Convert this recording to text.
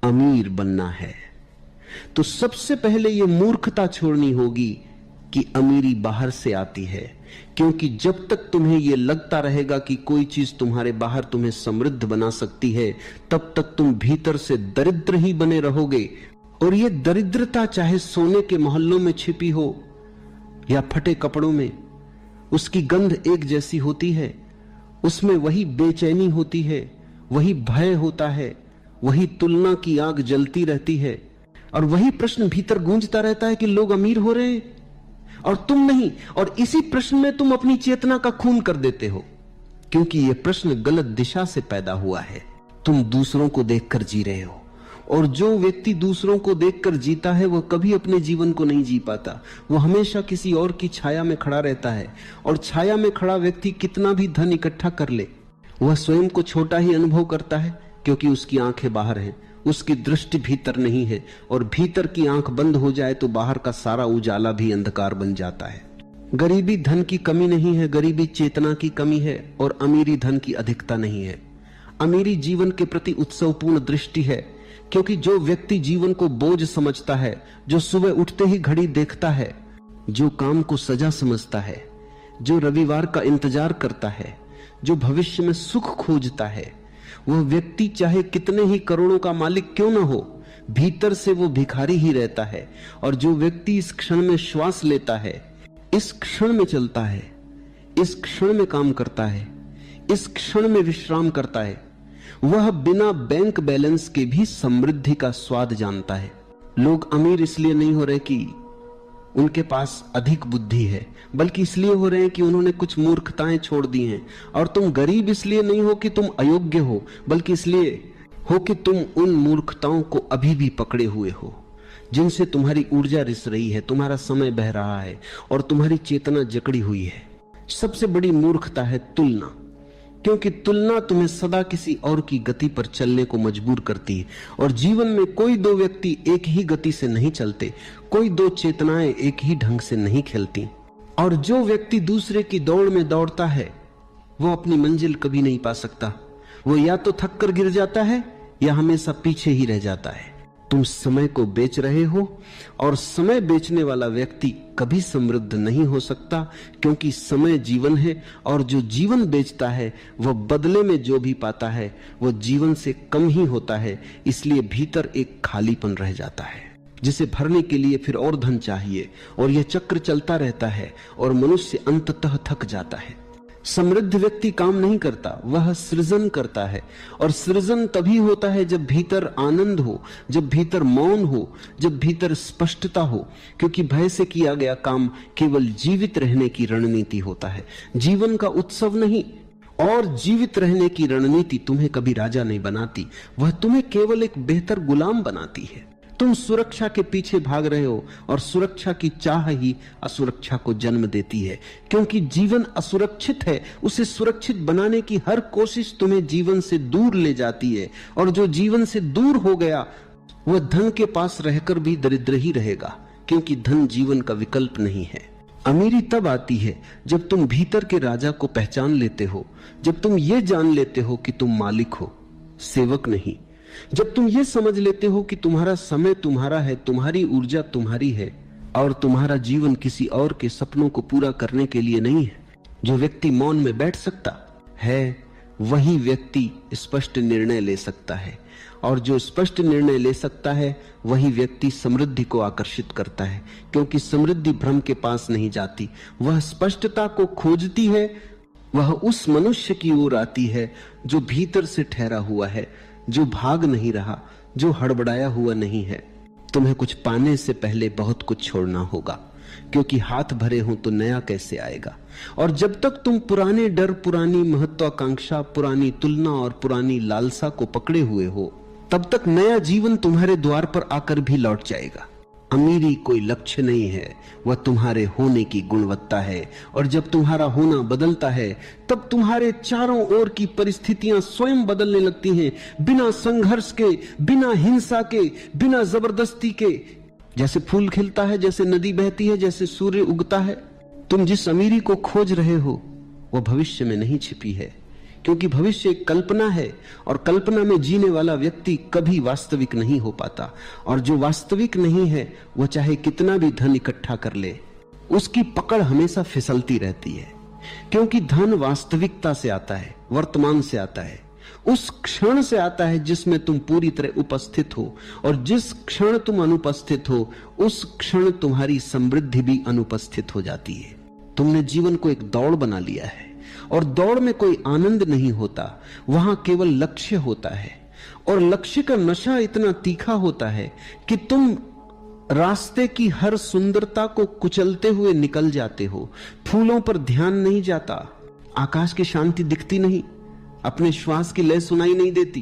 अमीर बनना है, तो सबसे पहले यह मूर्खता छोड़नी होगी कि अमीरी बाहर से आती है। क्योंकि जब तक तुम्हें यह लगता रहेगा कि कोई चीज तुम्हारे बाहर तुम्हें समृद्ध बना सकती है, तब तक तुम भीतर से दरिद्र ही बने रहोगे। और यह दरिद्रता चाहे सोने के मोहल्लों में छिपी हो या फटे कपड़ों में, उसकी गंध एक जैसी होती है। उसमें वही बेचैनी होती है, वही भय होता है, वही तुलना की आग जलती रहती है, और वही प्रश्न भीतर गूंजता रहता है कि लोग अमीर हो रहे हैं और तुम नहीं। और इसी प्रश्न में तुम अपनी चेतना का खून कर देते हो, क्योंकि यह प्रश्न गलत दिशा से पैदा हुआ है। तुम दूसरों को देखकर जी रहे हो, और जो व्यक्ति दूसरों को देखकर जीता है वह कभी अपने जीवन को नहीं जी पाता। वह हमेशा किसी और की छाया में खड़ा रहता है, और छाया में खड़ा व्यक्ति कितना भी धन इकट्ठा कर ले, वह स्वयं को छोटा ही अनुभव करता है, क्योंकि उसकी आंखें बाहर हैं, उसकी दृष्टि भीतर नहीं है। और भीतर की आंख बंद हो जाए तो बाहर का सारा उजाला भी अंधकार बन जाता है। गरीबी धन की कमी नहीं है, गरीबी चेतना की कमी है, और अमीरी धन की अधिकता नहीं है। अमीरी जीवन के प्रति उत्सवपूर्ण दृष्टि है, क्योंकि जो व्यक्ति जीवन को बोझ समझता है, जो सुबह उठते ही घड़ी देखता है, जो काम को सजा समझता है, जो रविवार का इंतजार करता है, जो भविष्य में सुख खोजता है, वह व्यक्ति चाहे कितने ही करोड़ों का मालिक क्यों न हो, भीतर से वो भिखारी ही रहता है। और जो व्यक्ति इस क्षण में श्वास लेता है, इस क्षण में चलता है, इस क्षण में काम करता है, इस क्षण में विश्राम करता है, वह बिना बैंक बैलेंस के भी समृद्धि का स्वाद जानता है। लोग अमीर इसलिए नहीं हो रहे कि उनके पास अधिक बुद्धि है, बल्कि इसलिए हो रहे हैं कि उन्होंने कुछ मूर्खताएं छोड़ दी हैं। और तुम गरीब इसलिए नहीं हो कि तुम अयोग्य हो, बल्कि इसलिए हो कि तुम उन मूर्खताओं को अभी भी पकड़े हुए हो, जिनसे तुम्हारी ऊर्जा रिस रही है, तुम्हारा समय बह रहा है और तुम्हारी चेतना जकड़ी हुई है। सबसे बड़ी मूर्खता है तुलना, क्योंकि तुलना तुम्हें सदा किसी और की गति पर चलने को मजबूर करती है। और जीवन में कोई दो व्यक्ति एक ही गति से नहीं चलते, कोई दो चेतनाएं एक ही ढंग से नहीं खेलती। और जो व्यक्ति दूसरे की दौड़ में दौड़ता है, वो अपनी मंजिल कभी नहीं पा सकता। वो या तो थक कर गिर जाता है या हमेशा पीछे ही रह जाता है। तुम समय को बेच रहे हो, और समय बेचने वाला व्यक्ति कभी समृद्ध नहीं हो सकता, क्योंकि समय जीवन है, और जो जीवन बेचता है वह बदले में जो भी पाता है वह जीवन से कम ही होता है। इसलिए भीतर एक खालीपन रह जाता है, जिसे भरने के लिए फिर और धन चाहिए, और यह चक्र चलता रहता है और मनुष्य अंततः थक जाता है। समृद्ध व्यक्ति काम नहीं करता, वह सृजन करता है। और सृजन तभी होता है जब भीतर आनंद हो, जब भीतर मौन हो, जब भीतर स्पष्टता हो, क्योंकि भय से किया गया काम केवल जीवित रहने की रणनीति होता है, जीवन का उत्सव नहीं। और जीवित रहने की रणनीति तुम्हें कभी राजा नहीं बनाती, वह तुम्हें केवल एक बेहतर गुलाम बनाती है। तुम सुरक्षा के पीछे भाग रहे हो, और सुरक्षा की चाह ही असुरक्षा को जन्म देती है। क्योंकि जीवन असुरक्षित है, उसे सुरक्षित बनाने की हर कोशिश तुम्हें जीवन से दूर ले जाती है। और जो जीवन से दूर हो गया वह धन के पास रहकर भी दरिद्र ही रहेगा, क्योंकि धन जीवन का विकल्प नहीं है। अमीरी तब आती है जब तुम भीतर के राजा को पहचान लेते हो, जब तुम ये जान लेते हो कि तुम मालिक हो, सेवक नहीं। जब तुम ये समझ लेते हो कि तुम्हारा समय तुम्हारा है, तुम्हारी ऊर्जा तुम्हारी है, और तुम्हारा जीवन किसी और के सपनों को पूरा करने के लिए नहीं है। जो व्यक्ति मौन में बैठ सकता है, वही व्यक्ति स्पष्ट निर्णय ले सकता है, और जो स्पष्ट निर्णय ले सकता है वही व्यक्ति समृद्धि को आकर्षित करता है। क्योंकि समृद्धि भ्रम के पास नहीं जाती, वह स्पष्टता को खोजती है। वह उस मनुष्य की ओर आती है जो भीतर से ठहरा हुआ है, जो भाग नहीं रहा, जो हड़बड़ाया हुआ नहीं है। तुम्हें कुछ पाने से पहले बहुत कुछ छोड़ना होगा, क्योंकि हाथ भरे हों तो नया कैसे आएगा। और जब तक तुम पुराने डर, पुरानी महत्वाकांक्षा, पुरानी तुलना और पुरानी लालसा को पकड़े हुए हो, तब तक नया जीवन तुम्हारे द्वार पर आकर भी लौट जाएगा। अमीरी कोई लक्ष्य नहीं है, वह तुम्हारे होने की गुणवत्ता है। और जब तुम्हारा होना बदलता है, तब तुम्हारे चारों ओर की परिस्थितियां स्वयं बदलने लगती हैं, बिना संघर्ष के, बिना हिंसा के, बिना जबरदस्ती के। जैसे फूल खिलता है, जैसे नदी बहती है, जैसे सूर्य उगता है। तुम जिस अमीरी को खोज रहे हो वह भविष्य में नहीं छिपी है, क्योंकि भविष्य एक कल्पना है और कल्पना में जीने वाला व्यक्ति कभी वास्तविक नहीं हो पाता। और जो वास्तविक नहीं है वह चाहे कितना भी धन इकट्ठा कर ले, उसकी पकड़ हमेशा फिसलती रहती है। क्योंकि धन वास्तविकता से आता है, वर्तमान से आता है, उस क्षण से आता है जिसमें तुम पूरी तरह उपस्थित हो। और जिस क्षण तुम अनुपस्थित हो उस क्षण तुम्हारी समृद्धि भी अनुपस्थित हो जाती है। तुमने जीवन को एक दौड़ बना लिया है और दौड़ में कोई आनंद नहीं होता, वहां केवल लक्ष्य होता है। और लक्ष्य का नशा इतना तीखा होता है कि तुम रास्ते की हर सुंदरता को कुचलते हुए निकल जाते हो। फूलों पर ध्यान नहीं जाता, आकाश की शांति दिखती नहीं, अपने श्वास की लय सुनाई नहीं देती।